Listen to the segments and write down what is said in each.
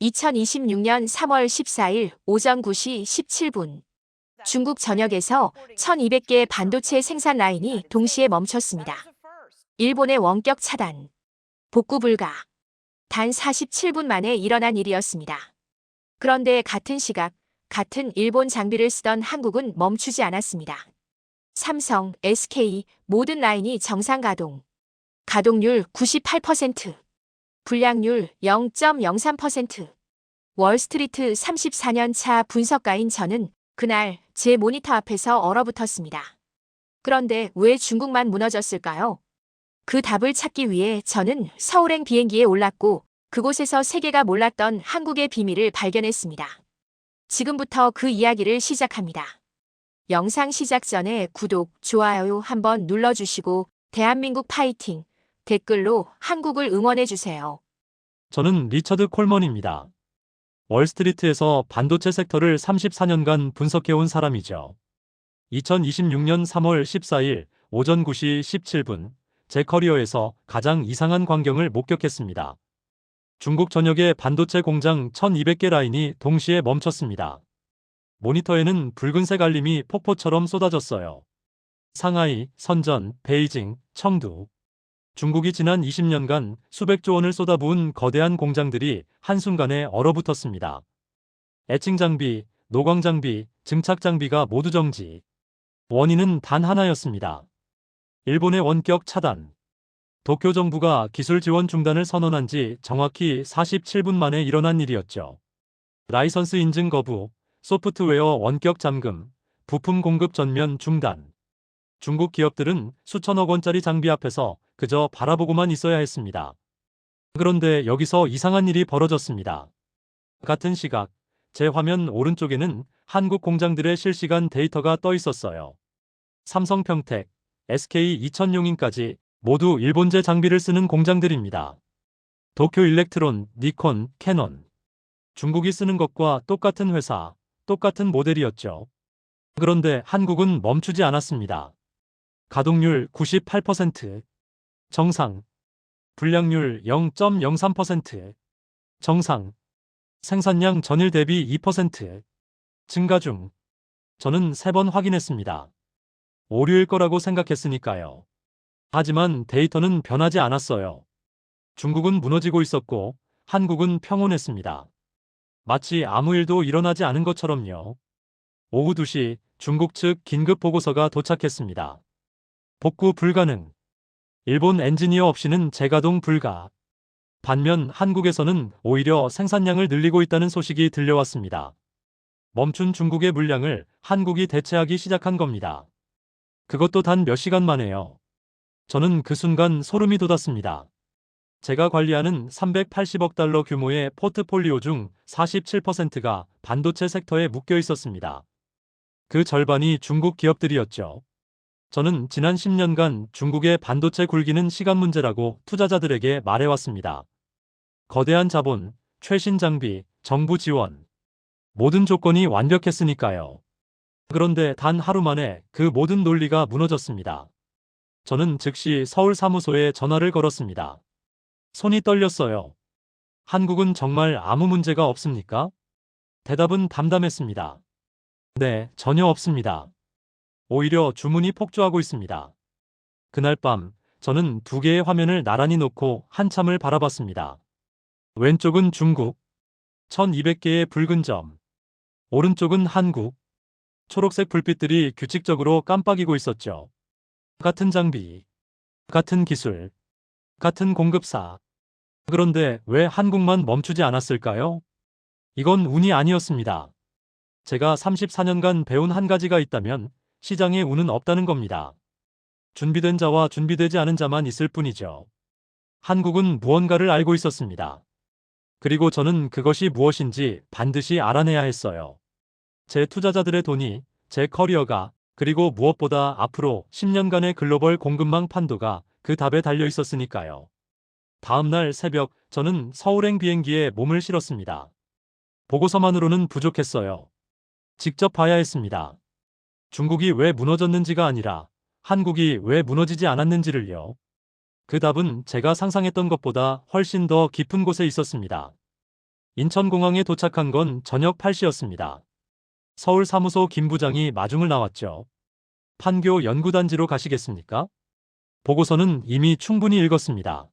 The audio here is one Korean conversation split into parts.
2026년 3월 14일 오전 9시 17분 중국 전역에서 1200개의 반도체 생산 라인이 동시에 멈췄습니다. 일본의 원격 차단, 복구 불가. 단 47분 만에 일어난 일이었습니다. 그런데 같은 시각, 같은 일본 장비를 쓰던 한국은 멈추지 않았습니다. 삼성, SK 모든 라인이 정상 가동. 가동률 98%, 불량률 0.03%. 월스트리트 34년 차 분석가인 저는 그날 제 모니터 앞에서 얼어붙었습니다. 그런데 왜 중국만 무너졌을까요? 그 답을 찾기 위해 저는 서울행 비행기에 올랐고 그곳에서 세계가 몰랐던 한국의 비밀을 발견했습니다. 지금부터 그 이야기를 시작합니다. 영상 시작 전에 구독, 좋아요 한번 눌러주시고 대한민국 파이팅! 댓글로 한국을 응원해주세요. 저는 리처드 콜먼입니다. 월스트리트에서 반도체 섹터를 34년간 분석해온 사람이죠. 2026년 3월 14일 오전 9시 17분 제 커리어에서 가장 이상한 광경을 목격했습니다. 중국 전역의 반도체 공장 1200개 라인이 동시에 멈췄습니다. 모니터에는 붉은색 알림이 폭포처럼 쏟아졌어요. 상하이, 선전, 베이징, 청두. 중국이 지난 20년간 수백조 원을 쏟아부은 거대한 공장들이 한순간에 얼어붙었습니다. 애칭 장비, 노광 장비, 증착 장비가 모두 정지. 원인은 단 하나였습니다. 일본의 원격 차단. 도쿄 정부가 기술 지원 중단을 선언한 지 정확히 47분 만에 일어난 일이었죠. 라이선스 인증 거부, 소프트웨어 원격 잠금, 부품 공급 전면 중단. 중국 기업들은 수천억 원짜리 장비 앞에서 그저 바라보고만 있어야 했습니다. 그런데 여기서 이상한 일이 벌어졌습니다. 같은 시각, 제 화면 오른쪽에는 한국 공장들의 실시간 데이터가 떠 있었어요. 삼성 평택, SK 이천용인까지 모두 일본제 장비를 쓰는 공장들입니다. 도쿄 일렉트론, 니콘, 캐논. 중국이 쓰는 것과 똑같은 회사, 똑같은 모델이었죠. 그런데 한국은 멈추지 않았습니다. 가동률 98%, 정상. 불량률 0.03%, 정상. 생산량 전일 대비 2%, 증가 중. 저는 3번 확인했습니다. 오류일 거라고 생각했으니까요. 하지만 데이터는 변하지 않았어요. 중국은 무너지고 있었고 한국은 평온했습니다. 마치 아무 일도 일어나지 않은 것처럼요. 오후 2시 중국 측 긴급 보고서가 도착했습니다. 복구 불가능. 일본 엔지니어 없이는 재가동 불가. 반면 한국에서는 오히려 생산량을 늘리고 있다는 소식이 들려왔습니다. 멈춘 중국의 물량을 한국이 대체하기 시작한 겁니다. 그것도 단 몇 시간 만에요. 저는 그 순간 소름이 돋았습니다. 제가 관리하는 380억 달러 규모의 포트폴리오 중 47%가 반도체 섹터에 묶여 있었습니다. 그 절반이 중국 기업들이었죠. 저는 지난 10년간 중국의 반도체 굴기는 시간 문제라고 투자자들에게 말해왔습니다. 거대한 자본, 최신 장비, 정부 지원. 모든 조건이 완벽했으니까요. 그런데 단 하루 만에 그 모든 논리가 무너졌습니다. 저는 즉시 서울 사무소에 전화를 걸었습니다. 손이 떨렸어요. 한국은 정말 아무 문제가 없습니까? 대답은 담담했습니다. 네, 전혀 없습니다. 오히려 주문이 폭주하고 있습니다. 그날 밤, 저는 2개의 화면을 나란히 놓고 한참을 바라봤습니다. 왼쪽은 중국, 1200개의 붉은 점. 오른쪽은 한국, 초록색 불빛들이 규칙적으로 깜빡이고 있었죠. 같은 장비, 같은 기술, 같은 공급사. 그런데 왜 한국만 멈추지 않았을까요? 이건 운이 아니었습니다. 제가 34년간 배운 한 가지가 있다면 시장에 운은 없다는 겁니다. 준비된 자와 준비되지 않은 자만 있을 뿐이죠. 한국은 무언가를 알고 있었습니다. 그리고 저는 그것이 무엇인지 반드시 알아내야 했어요. 제 투자자들의 돈이, 제 커리어가, 그리고 무엇보다 앞으로 10년간의 글로벌 공급망 판도가 그 답에 달려 있었으니까요. 다음날 새벽, 저는 서울행 비행기에 몸을 실었습니다. 보고서만으로는 부족했어요. 직접 봐야 했습니다. 중국이 왜 무너졌는지가 아니라 한국이 왜 무너지지 않았는지를요. 그 답은 제가 상상했던 것보다 훨씬 더 깊은 곳에 있었습니다. 인천공항에 도착한 건 저녁 8시였습니다. 서울 사무소 김 부장이 마중을 나왔죠. 판교 연구단지로 가시겠습니까? 보고서는 이미 충분히 읽었습니다.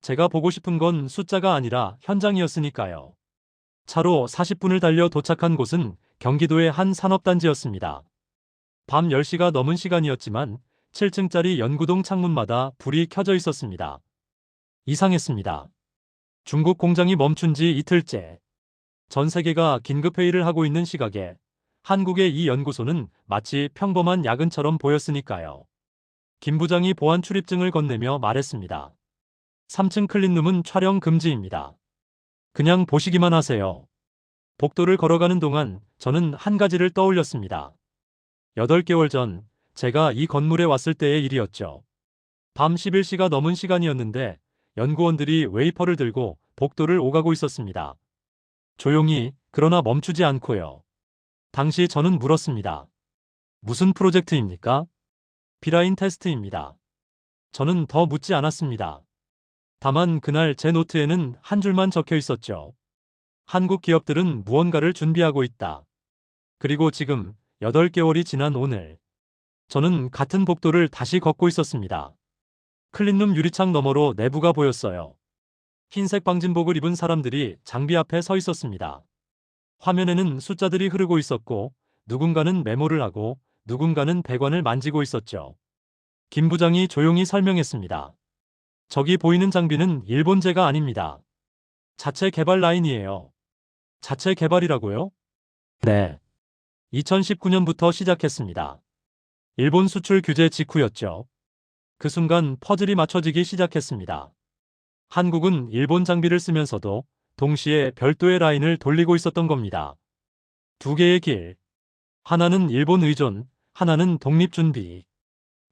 제가 보고 싶은 건 숫자가 아니라 현장이었으니까요. 차로 40분을 달려 도착한 곳은 경기도의 한 산업단지였습니다. 밤 10시가 넘은 시간이었지만 7층짜리 연구동 창문마다 불이 켜져 있었습니다. 이상했습니다. 중국 공장이 멈춘 지 이틀째. 전 세계가 긴급회의를 하고 있는 시각에 한국의 이 연구소는 마치 평범한 야근처럼 보였으니까요. 김 부장이 보안 출입증을 건네며 말했습니다. 3층 클린룸은 촬영 금지입니다. 그냥 보시기만 하세요. 복도를 걸어가는 동안 저는 한 가지를 떠올렸습니다. 8개월 전 제가 이 건물에 왔을 때의 일이었죠. 밤 11시가 넘은 시간이었는데 연구원들이 웨이퍼를 들고 복도를 오가고 있었습니다. 조용히, 그러나 멈추지 않고요. 당시 저는 물었습니다. 무슨 프로젝트입니까? 비라인 테스트입니다. 저는 더 묻지 않았습니다. 다만 그날 제 노트에는 한 줄만 적혀 있었죠. 한국 기업들은 무언가를 준비하고 있다. 그리고 지금 8개월이 지난 오늘, 저는 같은 복도를 다시 걷고 있었습니다. 클린룸 유리창 너머로 내부가 보였어요. 흰색 방진복을 입은 사람들이 장비 앞에 서 있었습니다. 화면에는 숫자들이 흐르고 있었고 누군가는 메모를 하고 누군가는 배관을 만지고 있었죠. 김 부장이 조용히 설명했습니다. 저기 보이는 장비는 일본제가 아닙니다. 자체 개발 라인이에요. 자체 개발이라고요? 네. 2019년부터 시작했습니다. 일본 수출 규제 직후였죠. 그 순간 퍼즐이 맞춰지기 시작했습니다. 한국은 일본 장비를 쓰면서도 동시에 별도의 라인을 돌리고 있었던 겁니다. 두 개의 길. 하나는 일본 의존, 하나는 독립 준비.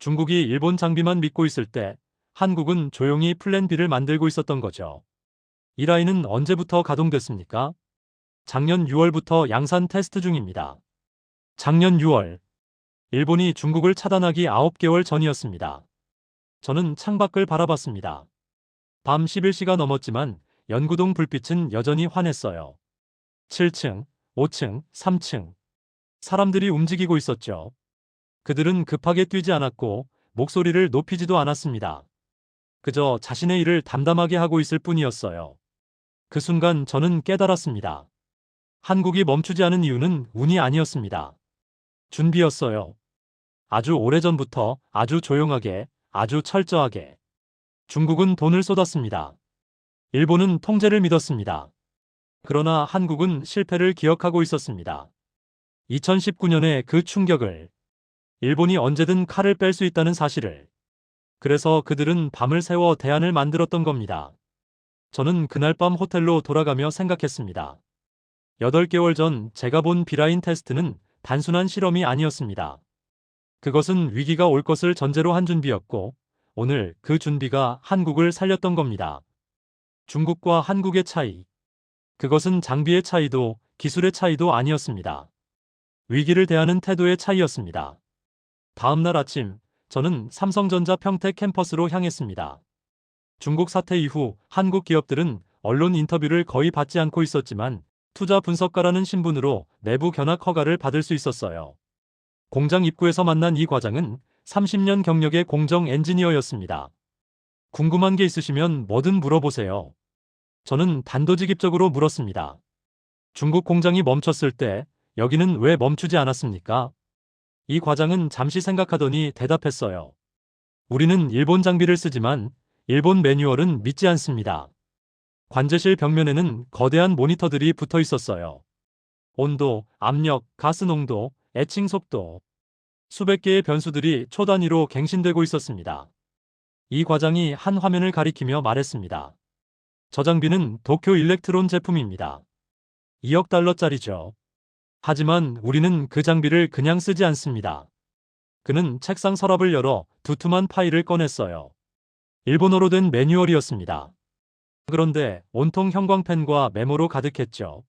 중국이 일본 장비만 믿고 있을 때 한국은 조용히 플랜 B를 만들고 있었던 거죠. 이 라인은 언제부터 가동됐습니까? 작년 6월부터 양산 테스트 중입니다. 작년 6월, 일본이 중국을 차단하기 9개월 전이었습니다. 저는 창밖을 바라봤습니다. 밤 11시가 넘었지만 연구동 불빛은 여전히 환했어요. 7층, 5층, 3층. 사람들이 움직이고 있었죠. 그들은 급하게 뛰지 않았고 목소리를 높이지도 않았습니다. 그저 자신의 일을 담담하게 하고 있을 뿐이었어요. 그 순간 저는 깨달았습니다. 한국이 멈추지 않은 이유는 운이 아니었습니다. 준비였어요. 아주 오래전부터 아주 조용하게, 아주 철저하게. 중국은 돈을 쏟았습니다. 일본은 통제를 믿었습니다. 그러나 한국은 실패를 기억하고 있었습니다. 2019년의 그 충격을, 일본이 언제든 칼을 뺄 수 있다는 사실을. 그래서 그들은 밤을 새워 대안을 만들었던 겁니다. 저는 그날 밤 호텔로 돌아가며 생각했습니다. 8개월 전 제가 본 비라인 테스트는 단순한 실험이 아니었습니다. 그것은 위기가 올 것을 전제로 한 준비였고, 오늘 그 준비가 한국을 살렸던 겁니다. 중국과 한국의 차이. 그것은 장비의 차이도 기술의 차이도 아니었습니다. 위기를 대하는 태도의 차이였습니다. 다음 날 아침, 저는 삼성전자 평택 캠퍼스로 향했습니다. 중국 사태 이후 한국 기업들은 언론 인터뷰를 거의 받지 않고 있었지만 투자 분석가라는 신분으로 내부 견학 허가를 받을 수 있었어요. 공장 입구에서 만난 이 과장은 30년 경력의 공정 엔지니어였습니다. 궁금한 게 있으시면 뭐든 물어보세요. 저는 단도직입적으로 물었습니다. 중국 공장이 멈췄을 때 여기는 왜 멈추지 않았습니까? 이 과장은 잠시 생각하더니 대답했어요. 우리는 일본 장비를 쓰지만 일본 매뉴얼은 믿지 않습니다. 관제실 벽면에는 거대한 모니터들이 붙어 있었어요. 온도, 압력, 가스 농도, 에칭 속도. 수백 개의 변수들이 초 단위로 갱신되고 있었습니다. 이 과장이 한 화면을 가리키며 말했습니다. 저 장비는 도쿄 일렉트론 제품입니다. 2억 달러짜리죠. 하지만 우리는 그 장비를 그냥 쓰지 않습니다. 그는 책상 서랍을 열어 두툼한 파일을 꺼냈어요. 일본어로 된 매뉴얼이었습니다. 그런데 온통 형광펜과 메모로 가득했죠.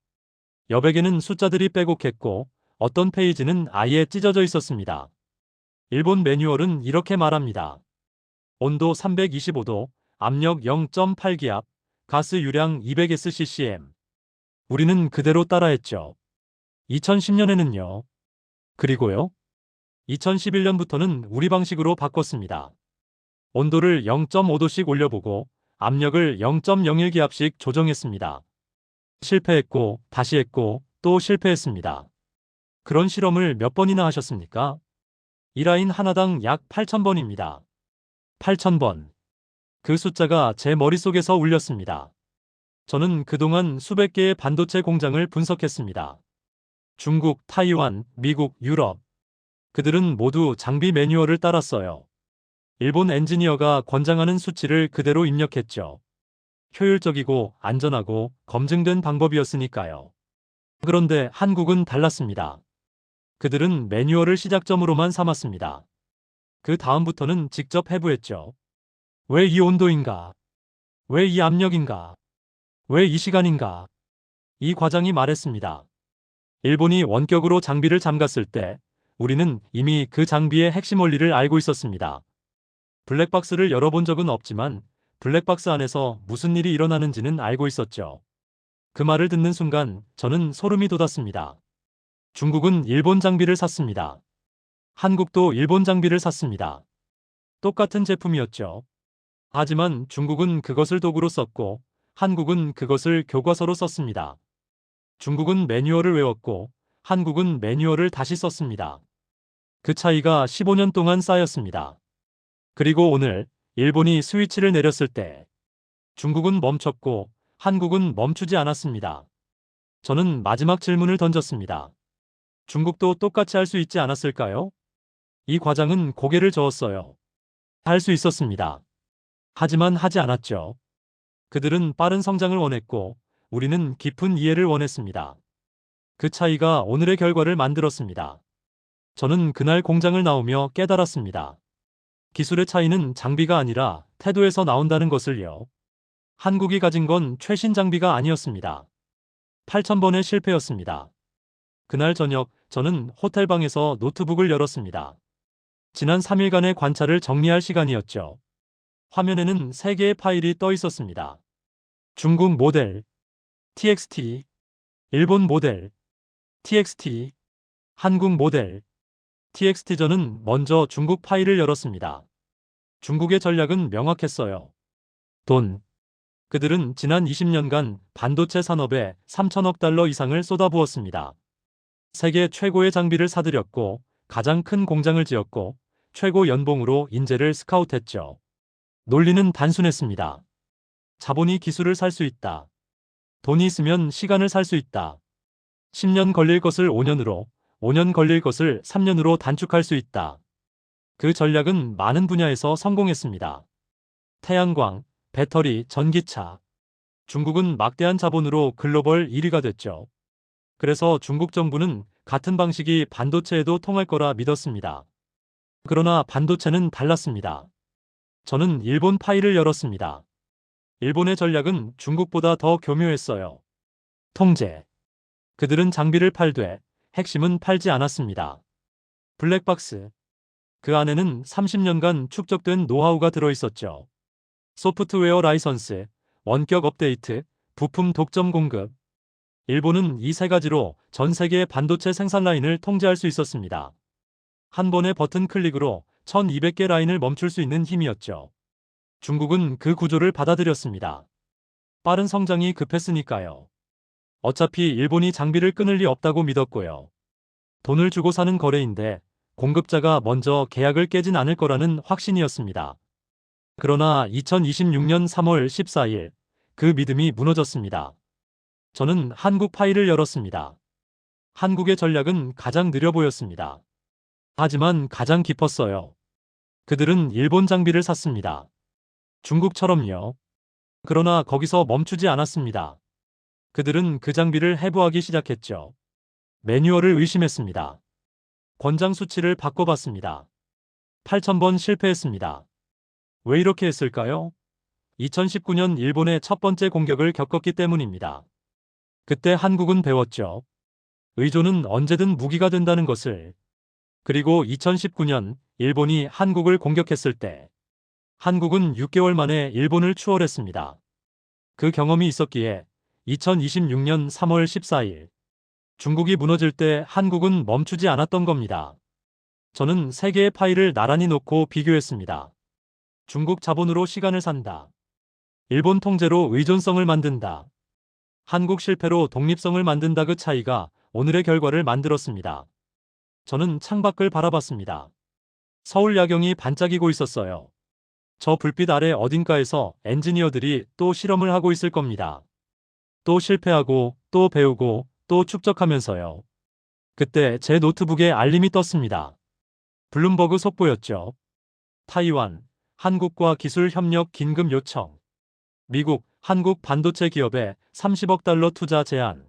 여백에는 숫자들이 빼곡했고 어떤 페이지는 아예 찢어져 있었습니다. 일본 매뉴얼은 이렇게 말합니다. 온도 325도, 압력 0.8기압, 가스 유량 200sccm. 우리는 그대로 따라했죠. 2010년에는요. 그리고요. 2011년부터는 우리 방식으로 바꿨습니다. 온도를 0.5도씩 올려보고 압력을 0.01기압씩 조정했습니다. 실패했고 다시 했고 또 실패했습니다. 그런 실험을 몇 번이나 하셨습니까? 이 라인 하나당 약 8,000번입니다. 8,000번. 그 숫자가 제 머릿속에서 울렸습니다. 저는 그동안 수백 개의 반도체 공장을 분석했습니다. 중국, 타이완, 미국, 유럽. 그들은 모두 장비 매뉴얼을 따랐어요. 일본 엔지니어가 권장하는 수치를 그대로 입력했죠. 효율적이고 안전하고 검증된 방법이었으니까요. 그런데 한국은 달랐습니다. 그들은 매뉴얼을 시작점으로만 삼았습니다. 그 다음부터는 직접 해부했죠. 왜 이 온도인가? 왜 이 압력인가? 왜 이 시간인가? 이 과장이 말했습니다. 일본이 원격으로 장비를 잠갔을 때 우리는 이미 그 장비의 핵심 원리를 알고 있었습니다. 블랙박스를 열어본 적은 없지만 블랙박스 안에서 무슨 일이 일어나는지는 알고 있었죠. 그 말을 듣는 순간 저는 소름이 돋았습니다. 중국은 일본 장비를 샀습니다. 한국도 일본 장비를 샀습니다. 똑같은 제품이었죠. 하지만 중국은 그것을 도구로 썼고 한국은 그것을 교과서로 썼습니다. 중국은 매뉴얼을 외웠고 한국은 매뉴얼을 다시 썼습니다. 그 차이가 15년 동안 쌓였습니다. 그리고 오늘 일본이 스위치를 내렸을 때 중국은 멈췄고 한국은 멈추지 않았습니다. 저는 마지막 질문을 던졌습니다. 중국도 똑같이 할 수 있지 않았을까요? 이 과장은 고개를 저었어요. 할 수 있었습니다. 하지만 하지 않았죠. 그들은 빠른 성장을 원했고 우리는 깊은 이해를 원했습니다. 그 차이가 오늘의 결과를 만들었습니다. 저는 그날 공장을 나오며 깨달았습니다. 기술의 차이는 장비가 아니라 태도에서 나온다는 것을요. 한국이 가진 건 최신 장비가 아니었습니다. 8,000번의 실패였습니다. 그날 저녁 저는 호텔방에서 노트북을 열었습니다. 지난 3일간의 관찰을 정리할 시간이었죠. 화면에는 3개의 파일이 떠 있었습니다. 중국 모델 TXT, 일본 모델 TXT, 한국 모델 TXT. 저는 먼저 중국 파일을 열었습니다. 중국의 전략은 명확했어요. 돈. 그들은 지난 20년간 반도체 산업에 3천억 달러 이상을 쏟아부었습니다. 세계 최고의 장비를 사들였고 가장 큰 공장을 지었고 최고 연봉으로 인재를 스카우트했죠. 논리는 단순했습니다. 자본이 기술을 살 수 있다. 돈이 있으면 시간을 살 수 있다. 10년 걸릴 것을 5년으로, 5년 걸릴 것을 3년으로 단축할 수 있다. 그 전략은 많은 분야에서 성공했습니다. 태양광, 배터리, 전기차. 중국은 막대한 자본으로 글로벌 1위가 됐죠. 그래서 중국 정부는 같은 방식이 반도체에도 통할 거라 믿었습니다. 그러나 반도체는 달랐습니다. 저는 일본 파일을 열었습니다. 일본의 전략은 중국보다 더 교묘했어요. 통제. 그들은 장비를 팔되 핵심은 팔지 않았습니다. 블랙박스. 그 안에는 30년간 축적된 노하우가 들어있었죠. 소프트웨어 라이선스, 원격 업데이트, 부품 독점 공급. 일본은 이 세 가지로 전 세계의 반도체 생산 라인을 통제할 수 있었습니다. 한 번의 버튼 클릭으로 1200개 라인을 멈출 수 있는 힘이었죠. 중국은 그 구조를 받아들였습니다. 빠른 성장이 급했으니까요. 어차피 일본이 장비를 끊을 리 없다고 믿었고요. 돈을 주고 사는 거래인데 공급자가 먼저 계약을 깨진 않을 거라는 확신이었습니다. 그러나 2026년 3월 14일 그 믿음이 무너졌습니다. 저는 한국 파일을 열었습니다. 한국의 전략은 가장 느려 보였습니다. 하지만 가장 깊었어요. 그들은 일본 장비를 샀습니다. 중국처럼요. 그러나 거기서 멈추지 않았습니다. 그들은 그 장비를 해부하기 시작했죠. 매뉴얼을 의심했습니다. 권장 수치를 바꿔봤습니다. 8,000번 실패했습니다. 왜 이렇게 했을까요? 2019년 일본의 첫 번째 공격을 겪었기 때문입니다. 그때 한국은 배웠죠. 의존은 언제든 무기가 된다는 것을. 그리고 2019년 일본이 한국을 공격했을 때 한국은 6개월 만에 일본을 추월했습니다. 그 경험이 있었기에 2026년 3월 14일. 중국이 무너질 때 한국은 멈추지 않았던 겁니다. 저는 세 개의 파일을 나란히 놓고 비교했습니다. 중국 자본으로 시간을 산다. 일본 통제로 의존성을 만든다. 한국 실패로 독립성을 만든다. 그 차이가 오늘의 결과를 만들었습니다. 저는 창밖을 바라봤습니다. 서울 야경이 반짝이고 있었어요. 저 불빛 아래 어딘가에서 엔지니어들이 또 실험을 하고 있을 겁니다. 또 실패하고, 또 배우고, 또 축적하면서요. 그때 제 노트북에 알림이 떴습니다. 블룸버그 속보였죠. 타이완, 한국과 기술 협력 긴급 요청. 미국, 한국 반도체 기업에 30억 달러 투자 제안.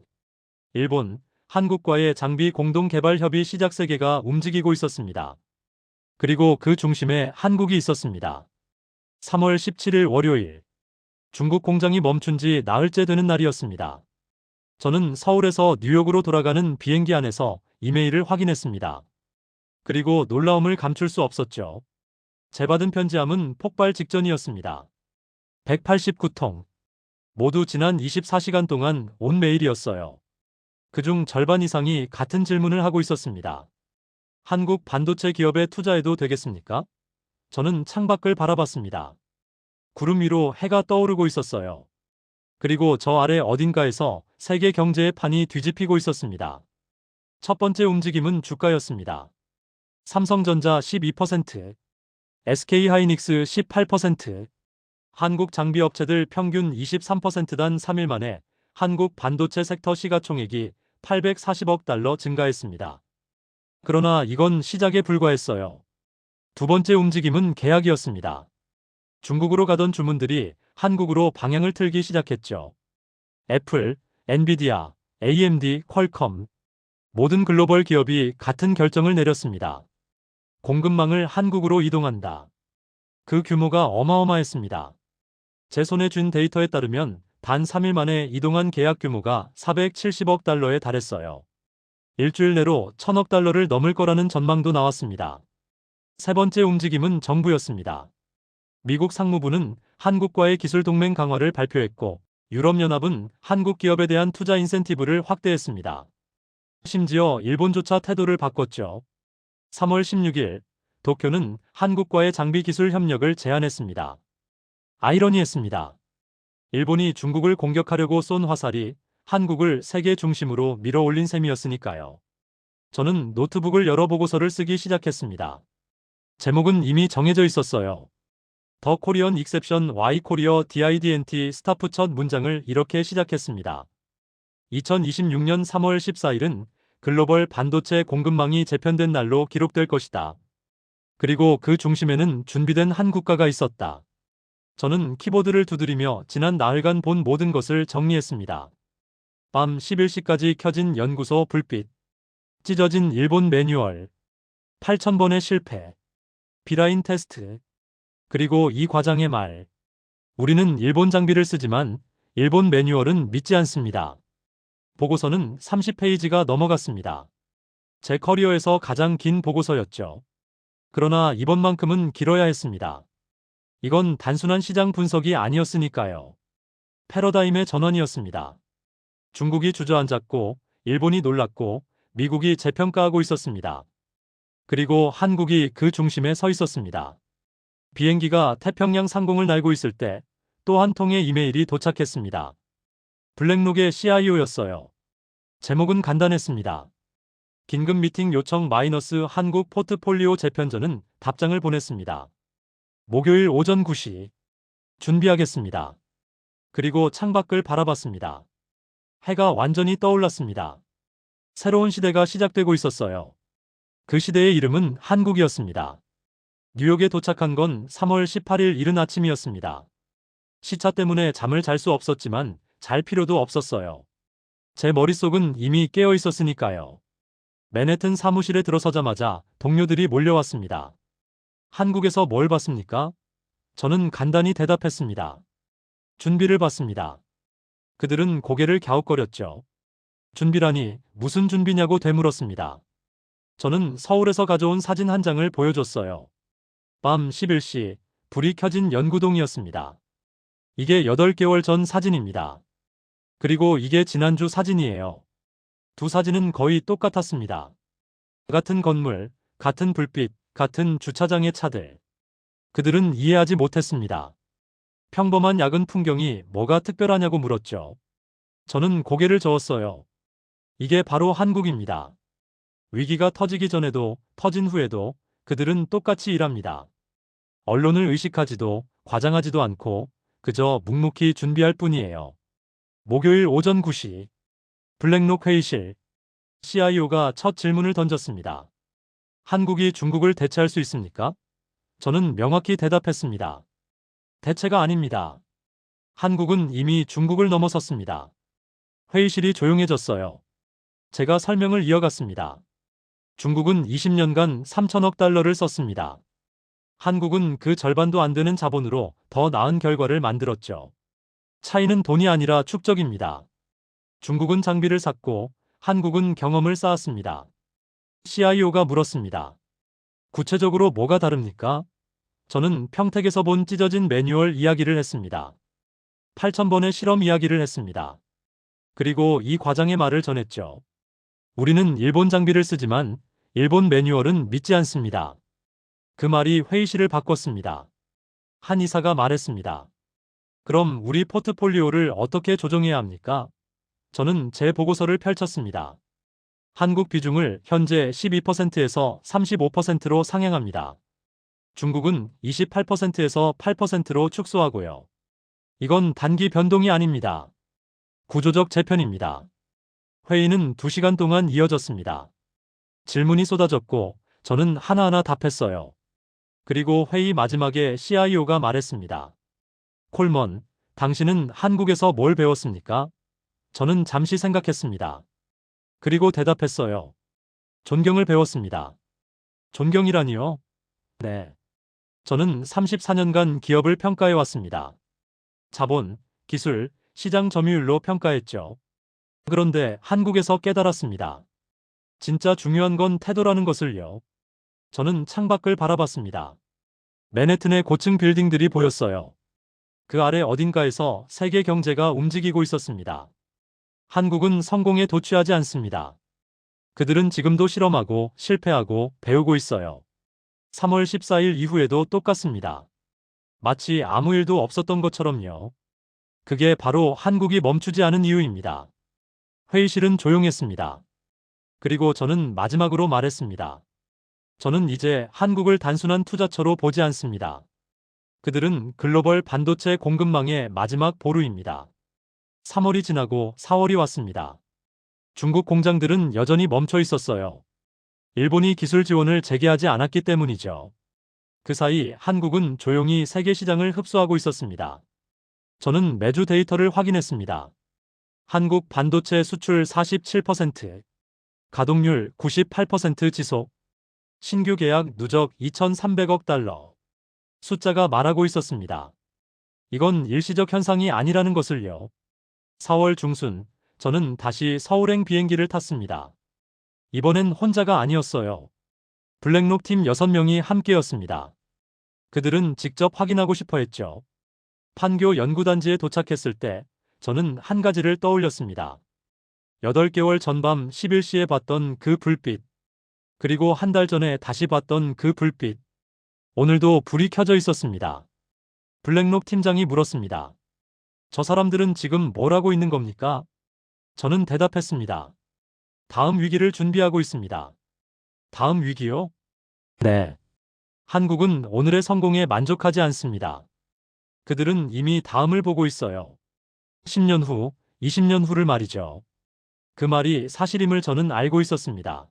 일본, 한국과의 장비 공동 개발 협의 시작. 세계가 움직이고 있었습니다. 그리고 그 중심에 한국이 있었습니다. 3월 17일 월요일. 중국 공장이 멈춘 지 나흘째 되는 날이었습니다. 저는 서울에서 뉴욕으로 돌아가는 비행기 안에서 이메일을 확인했습니다. 그리고 놀라움을 감출 수 없었죠. 제 받은 편지함은 폭발 직전이었습니다. 189통. 모두 지난 24시간 동안 온 메일이었어요. 그중 절반 이상이 같은 질문을 하고 있었습니다. 한국 반도체 기업에 투자해도 되겠습니까? 저는 창밖을 바라봤습니다. 구름 위로 해가 떠오르고 있었어요. 그리고 저 아래 어딘가에서 세계 경제의 판이 뒤집히고 있었습니다. 첫 번째 움직임은 주가였습니다. 삼성전자 12%, SK하이닉스 18%, 한국 장비업체들 평균 23%단 3일 만에 한국 반도체 섹터 시가총액이 840억 달러 증가했습니다. 그러나 이건 시작에 불과했어요. 두 번째 움직임은 계약이었습니다. 중국으로 가던 주문들이 한국으로 방향을 틀기 시작했죠. 애플, 엔비디아, AMD, 퀄컴 모든 글로벌 기업이 같은 결정을 내렸습니다. 공급망을 한국으로 이동한다. 그 규모가 어마어마했습니다. 제 손에 쥔 데이터에 따르면 단 3일 만에 이동한 계약 규모가 470억 달러에 달했어요. 일주일 내로 1000억 달러를 넘을 거라는 전망도 나왔습니다. 세 번째 움직임은 정부였습니다. 미국 상무부는 한국과의 기술 동맹 강화를 발표했고, 유럽연합은 한국 기업에 대한 투자 인센티브를 확대했습니다. 심지어 일본조차 태도를 바꿨죠. 3월 16일, 도쿄는 한국과의 장비 기술 협력을 제안했습니다. 아이러니했습니다. 일본이 중국을 공격하려고 쏜 화살이 한국을 세계 중심으로 밀어 올린 셈이었으니까요. 저는 노트북을 열어 보고서를 쓰기 시작했습니다. 제목은 이미 정해져 있었어요. 더 코리언 익셉션 Y 코리어 DIDNT 스타프. 첫 문장을 이렇게 시작했습니다. 2026년 3월 14일은 글로벌 반도체 공급망이 재편된 날로 기록될 것이다. 그리고 그 중심에는 준비된 한 국가가 있었다. 저는 키보드를 두드리며 지난 나흘간 본 모든 것을 정리했습니다. 밤 11시까지 켜진 연구소 불빛, 찢어진 일본 매뉴얼, 8,000번의 실패, 비라인 테스트, 그리고 이 과장의 말. 우리는 일본 장비를 쓰지만 일본 매뉴얼은 믿지 않습니다. 보고서는 30페이지가 넘어갔습니다. 제 커리어에서 가장 긴 보고서였죠. 그러나 이번만큼은 길어야 했습니다. 이건 단순한 시장 분석이 아니었으니까요. 패러다임의 전환이었습니다. 중국이 주저앉았고, 일본이 놀랐고, 미국이 재평가하고 있었습니다. 그리고 한국이 그 중심에 서 있었습니다. 비행기가 태평양 상공을 날고 있을 때 또 한 통의 이메일이 도착했습니다. 블랙록의 CIO였어요. 제목은 간단했습니다. 긴급 미팅 요청 마이너스 한국 포트폴리오 재편전은 답장을 보냈습니다. 목요일 오전 9시. 준비하겠습니다. 그리고 창밖을 바라봤습니다. 해가 완전히 떠올랐습니다. 새로운 시대가 시작되고 있었어요. 그 시대의 이름은 한국이었습니다. 뉴욕에 도착한 건 3월 18일 이른 아침이었습니다. 시차 때문에 잠을 잘 수 없었지만 잘 필요도 없었어요. 제 머릿속은 이미 깨어 있었으니까요. 맨해튼 사무실에 들어서자마자 동료들이 몰려왔습니다. 한국에서 뭘 봤습니까? 저는 간단히 대답했습니다. 준비를 봤습니다. 그들은 고개를 갸웃거렸죠. 준비라니 무슨 준비냐고 되물었습니다. 저는 서울에서 가져온 사진 한 장을 보여줬어요. 밤 11시, 불이 켜진 연구동이었습니다. 이게 8개월 전 사진입니다. 그리고 이게 지난주 사진이에요. 두 사진은 거의 똑같았습니다. 같은 건물, 같은 불빛, 같은 주차장의 차들. 그들은 이해하지 못했습니다. 평범한 야근 풍경이 뭐가 특별하냐고 물었죠. 저는 고개를 저었어요. 이게 바로 한국입니다. 위기가 터지기 전에도 터진 후에도 그들은 똑같이 일합니다. 언론을 의식하지도 과장하지도 않고 그저 묵묵히 준비할 뿐이에요. 목요일 오전 9시 블랙록 회의실 CIO가 첫 질문을 던졌습니다. 한국이 중국을 대체할 수 있습니까? 저는 명확히 대답했습니다. 대체가 아닙니다. 한국은 이미 중국을 넘어섰습니다. 회의실이 조용해졌어요. 제가 설명을 이어갔습니다. 중국은 20년간 3천억 달러를 썼습니다. 한국은 그 절반도 안 되는 자본으로 더 나은 결과를 만들었죠. 차이는 돈이 아니라 축적입니다. 중국은 장비를 샀고 한국은 경험을 쌓았습니다. CIO가 물었습니다. 구체적으로 뭐가 다릅니까? 저는 평택에서 본 찢어진 매뉴얼 이야기를 했습니다. 8,000번의 실험 이야기를 했습니다. 그리고 이 과장의 말을 전했죠. 우리는 일본 장비를 쓰지만 일본 매뉴얼은 믿지 않습니다. 그 말이 회의실을 바꿨습니다. 한 이사가 말했습니다. 그럼 우리 포트폴리오를 어떻게 조정해야 합니까? 저는 제 보고서를 펼쳤습니다. 한국 비중을 현재 12%에서 35%로 상향합니다. 중국은 28%에서 8%로 축소하고요. 이건 단기 변동이 아닙니다. 구조적 재편입니다. 회의는 2시간 동안 이어졌습니다. 질문이 쏟아졌고 저는 하나하나 답했어요. 그리고 회의 마지막에 CIO가 말했습니다. 콜먼, 당신은 한국에서 뭘 배웠습니까? 저는 잠시 생각했습니다. 그리고 대답했어요. 존경을 배웠습니다. 존경이라니요? 네. 저는 34년간 기업을 평가해 왔습니다. 자본, 기술, 시장 점유율로 평가했죠. 그런데 한국에서 깨달았습니다. 진짜 중요한 건 태도라는 것을요. 저는 창밖을 바라봤습니다. 맨해튼의 고층 빌딩들이 보였어요. 그 아래 어딘가에서 세계 경제가 움직이고 있었습니다. 한국은 성공에 도취하지 않습니다. 그들은 지금도 실험하고 실패하고 배우고 있어요. 3월 14일 이후에도 똑같습니다. 마치 아무 일도 없었던 것처럼요. 그게 바로 한국이 멈추지 않은 이유입니다. 회의실은 조용했습니다. 그리고 저는 마지막으로 말했습니다. 저는 이제 한국을 단순한 투자처로 보지 않습니다. 그들은 글로벌 반도체 공급망의 마지막 보루입니다. 3월이 지나고 4월이 왔습니다. 중국 공장들은 여전히 멈춰 있었어요. 일본이 기술 지원을 재개하지 않았기 때문이죠. 그 사이 한국은 조용히 세계 시장을 흡수하고 있었습니다. 저는 매주 데이터를 확인했습니다. 한국 반도체 수출 47%, 가동률 98% 지속, 신규 계약 누적 2,300억 달러. 숫자가 말하고 있었습니다. 이건 일시적 현상이 아니라는 것을요. 4월 중순, 저는 다시 서울행 비행기를 탔습니다. 이번엔 혼자가 아니었어요. 블랙록 팀 6명이 함께였습니다. 그들은 직접 확인하고 싶어 했죠. 판교 연구단지에 도착했을 때 저는 한 가지를 떠올렸습니다. 8개월 전밤 11시에 봤던 그 불빛, 그리고 한 달 전에 다시 봤던 그 불빛. 오늘도 불이 켜져 있었습니다. 블랙록 팀장이 물었습니다. 저 사람들은 지금 뭘 하고 있는 겁니까? 저는 대답했습니다. 다음 위기를 준비하고 있습니다. 다음 위기요? 네. 한국은 오늘의 성공에 만족하지 않습니다. 그들은 이미 다음을 보고 있어요. 10년 후, 20년 후를 말이죠. 그 말이 사실임을 저는 알고 있었습니다.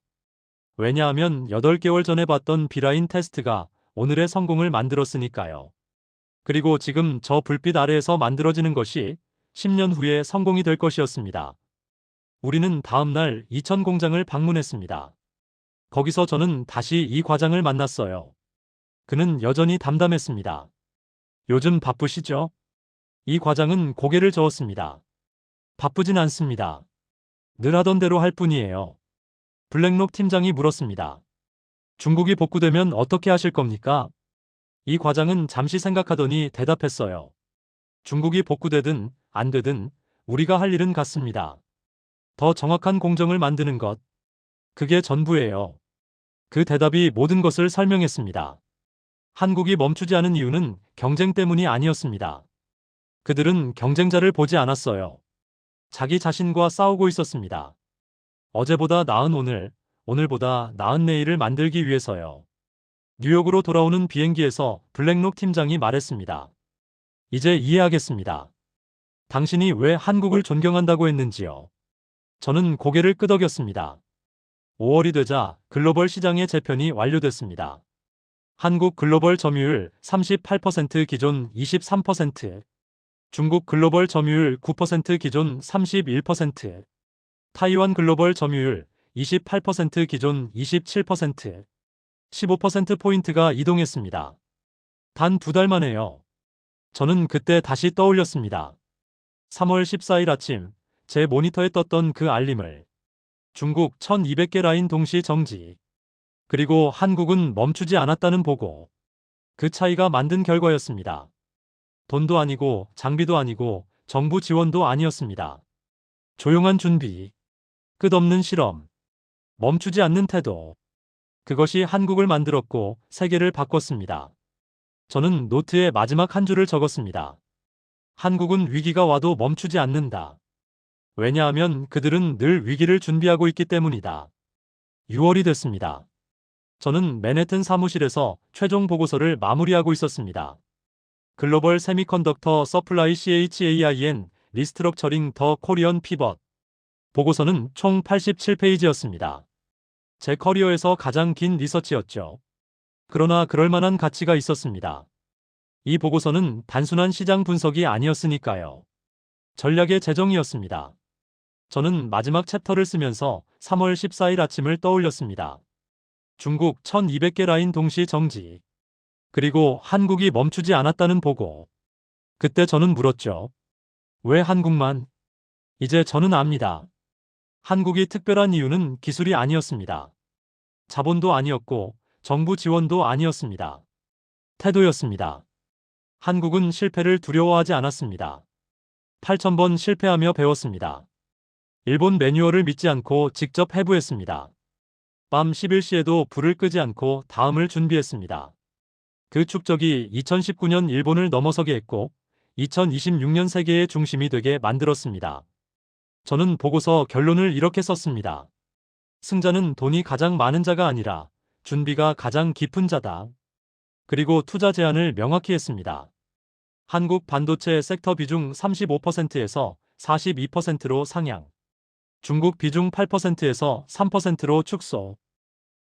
왜냐하면 8개월 전에 봤던 비라인 테스트가 오늘의 성공을 만들었으니까요. 그리고 지금 저 불빛 아래에서 만들어지는 것이 10년 후의 성공이 될 것이었습니다. 우리는 다음 날 이천 공장을 방문했습니다. 거기서 저는 다시 이 과장을 만났어요. 그는 여전히 담담했습니다. 요즘 바쁘시죠? 이 과장은 고개를 저었습니다. 바쁘진 않습니다. 늘 하던 대로 할 뿐이에요. 블랙록 팀장이 물었습니다. 중국이 복구되면 어떻게 하실 겁니까? 이 과장은 잠시 생각하더니 대답했어요. 중국이 복구되든 안 되든 우리가 할 일은 같습니다. 더 정확한 공정을 만드는 것. 그게 전부예요. 그 대답이 모든 것을 설명했습니다. 한국이 멈추지 않은 이유는 경쟁 때문이 아니었습니다. 그들은 경쟁자를 보지 않았어요. 자기 자신과 싸우고 있었습니다. 어제보다 나은 오늘, 오늘보다 나은 내일을 만들기 위해서요. 뉴욕으로 돌아오는 비행기에서 블랙록 팀장이 말했습니다. 이제 이해하겠습니다. 당신이 왜 한국을 존경한다고 했는지요. 저는 고개를 끄덕였습니다. 5월이 되자 글로벌 시장의 재편이 완료됐습니다. 한국 글로벌 점유율 38% 기존 23%, 중국 글로벌 점유율 9% 기존 31%, 타이완 글로벌 점유율 28% 기존 27%, 15%포인트가 이동했습니다. 단 2달 만에요. 저는 그때 다시 떠올렸습니다. 3월 14일 아침 제 모니터에 떴던 그 알림을. 중국 1200개 라인 동시 정지. 그리고 한국은 멈추지 않았다는 보고. 그 차이가 만든 결과였습니다. 돈도 아니고 장비도 아니고 정부 지원도 아니었습니다. 조용한 준비. 끝없는 실험. 멈추지 않는 태도. 그것이 한국을 만들었고 세계를 바꿨습니다. 저는 노트에 마지막 한 줄을 적었습니다. 한국은 위기가 와도 멈추지 않는다. 왜냐하면 그들은 늘 위기를 준비하고 있기 때문이다. 6월이 됐습니다. 저는 맨해튼 사무실에서 최종 보고서를 마무리하고 있었습니다. 글로벌 세미컨덕터 서플라이 CHAIN 리스트럭처링 더 코리언 피벗. 보고서는 총 87페이지였습니다. 제 커리어에서 가장 긴 리서치였죠. 그러나 그럴 만한 가치가 있었습니다. 이 보고서는 단순한 시장 분석이 아니었으니까요. 전략의 재정이었습니다. 저는 마지막 챕터를 쓰면서 3월 14일 아침을 떠올렸습니다. 중국 1200개 라인 동시 정지. 그리고 한국이 멈추지 않았다는 보고. 그때 저는 물었죠. 왜 한국만? 이제 저는 압니다. 한국이 특별한 이유는 기술이 아니었습니다. 자본도 아니었고 정부 지원도 아니었습니다. 태도였습니다. 한국은 실패를 두려워하지 않았습니다. 8,000번 실패하며 배웠습니다. 일본 매뉴얼을 믿지 않고 직접 해부했습니다. 밤 11시에도 불을 끄지 않고 다음을 준비했습니다. 그 축적이 2019년 일본을 넘어서게 했고 2026년 세계의 중심이 되게 만들었습니다. 저는 보고서 결론을 이렇게 썼습니다. 승자는 돈이 가장 많은 자가 아니라 준비가 가장 깊은 자다. 그리고 투자 제한을 명확히 했습니다. 한국 반도체 섹터 비중 35%에서 42%로 상향. 중국 비중 8%에서 3%로 축소.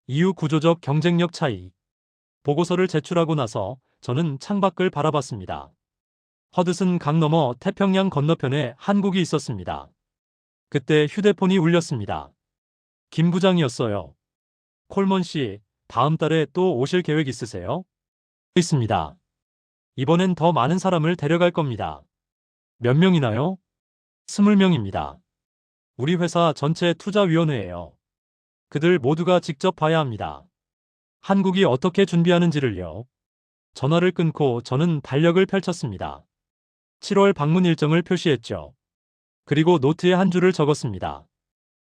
이유 구조적 경쟁력 차이. 보고서를 제출하고 나서 저는 창밖을 바라봤습니다. 허드슨 강 너머 태평양 건너편에 한국이 있었습니다. 그때 휴대폰이 울렸습니다. 김 부장이었어요. 콜먼 씨, 다음 달에 또 오실 계획 있으세요? 있습니다. 이번엔 더 많은 사람을 데려갈 겁니다. 몇 명이나요? 20명입니다. 우리 회사 전체 투자위원회예요. 그들 모두가 직접 봐야 합니다. 한국이 어떻게 준비하는지를요. 전화를 끊고 저는 달력을 펼쳤습니다. 7월 방문 일정을 표시했죠. 그리고 노트에 한 줄을 적었습니다.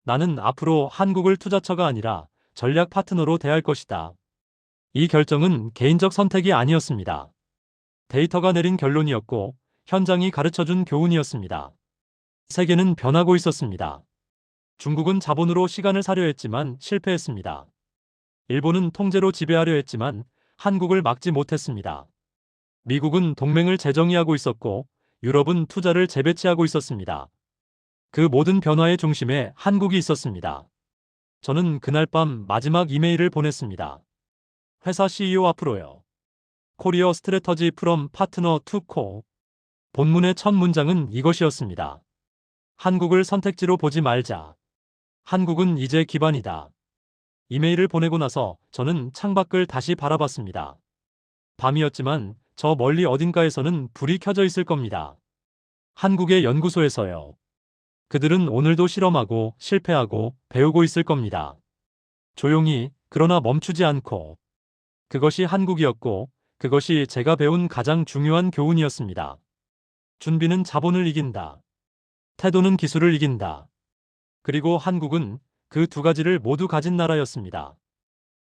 나는 앞으로 한국을 투자처가 아니라 전략 파트너로 대할 것이다. 이 결정은 개인적 선택이 아니었습니다. 데이터가 내린 결론이었고 현장이 가르쳐준 교훈이었습니다. 세계는 변하고 있었습니다. 중국은 자본으로 시간을 사려 했지만 실패했습니다. 일본은 통제로 지배하려 했지만 한국을 막지 못했습니다. 미국은 동맹을 재정의하고 있었고 유럽은 투자를 재배치하고 있었습니다. 그 모든 변화의 중심에 한국이 있었습니다. 저는 그날 밤 마지막 이메일을 보냈습니다. 회사 CEO 앞으로요. 코리어 스트래터지 프롬 파트너 투 코. 본문의 첫 문장은 이것이었습니다. 한국을 선택지로 보지 말자. 한국은 이제 기반이다. 이메일을 보내고 나서 저는 창밖을 다시 바라봤습니다. 밤이었지만 저 멀리 어딘가에서는 불이 켜져 있을 겁니다. 한국의 연구소에서요. 그들은 오늘도 실험하고 실패하고 배우고 있을 겁니다. 조용히, 그러나 멈추지 않고. 그것이 한국이었고 그것이 제가 배운 가장 중요한 교훈이었습니다. 준비는 자본을 이긴다. 태도는 기술을 이긴다. 그리고 한국은 그 두 가지를 모두 가진 나라였습니다.